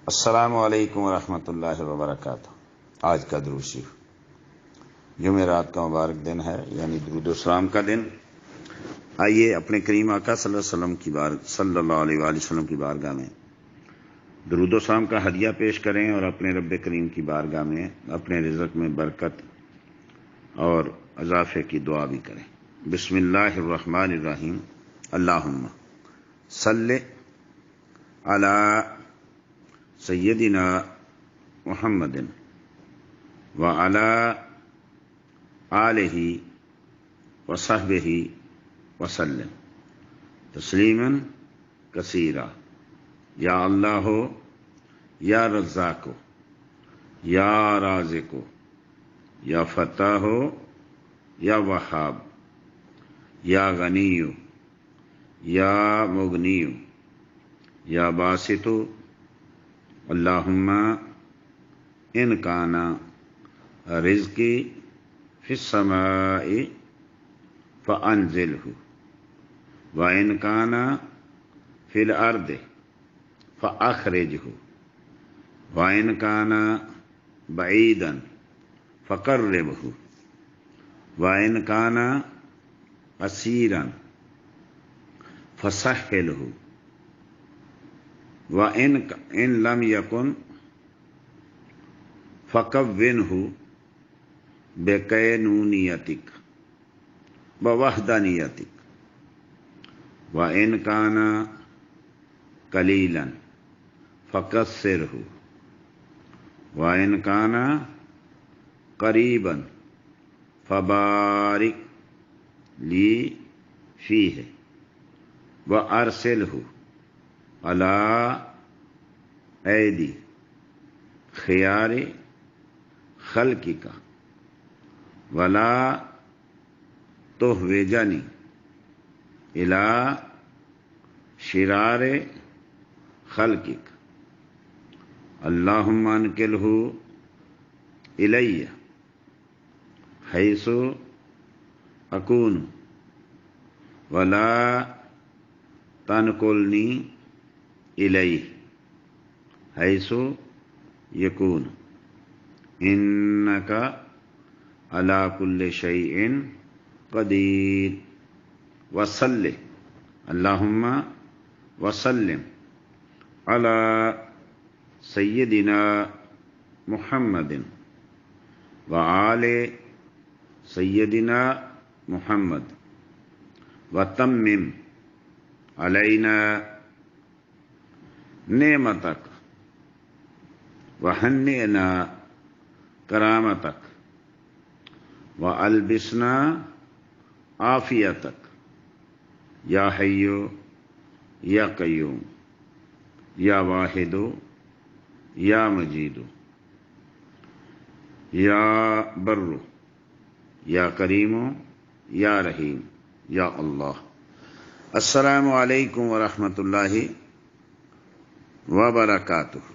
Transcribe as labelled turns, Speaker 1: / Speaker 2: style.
Speaker 1: السلام علیکم ورحمۃ اللہ وبرکاتہ۔ آج کا درود شریف جمعرات کا مبارک دن ہے، یعنی درود و سلام کا دن۔ آئیے اپنے کریم آقا صلی اللہ علیہ وآلہ وسلم کی بارگاہ میں درود و سلام کا ہدیہ پیش کریں اور اپنے رب کریم کی بارگاہ میں اپنے رزق میں برکت اور اضافے کی دعا بھی کریں۔ بسم اللہ الرحمن الرحیم۔ اللہم صلی علی سیدنا محمد وعلی آلہ وصحبہ وسلم تسلیما کثیرا۔ یا اللہ یا رزاق یا رازق یا فتاح یا وہاب یا غنی یا مغنی یا باسط، اللہم ان کان رزقی فی السماء فانزلہ وان کان فی الارض فاخرجہ وان کان بعیدا فقربہ وان کان اسیرا فسہلہ وَإِن لَمْ يَكُنْ فَكَوِّنْهُ بِقَيْنُونِيَتِكَ وَوَحْدَانِيَتِكَ وَإِن كَانَ قَلِيلًا فَكَثِّرْهُ وَإِن كَانَ قَرِيبًا فَبَارِكْ لِي فِيهِ وَأَرْسِلْهُ علی ایدی خیار خلقک ولا تحوجنی الی شرار خلقک، اللہم انقلہ الی حیث اکون ولا تنقلنی الیہ حیث یکون، انک علی کل شیء قدیر۔ وصلی اللہم وسلم علی سیدنا محمد وآل سیدنا محمد وتمم علینا نعمتک وہنئنا کرامتک والبسنا عافیتک یا حی یا قیوم یا واحد یا مجید یا بر یا کریم یا رحیم یا اللہ۔ السلام علیکم ورحمۃ اللہ وبرکاتہ۔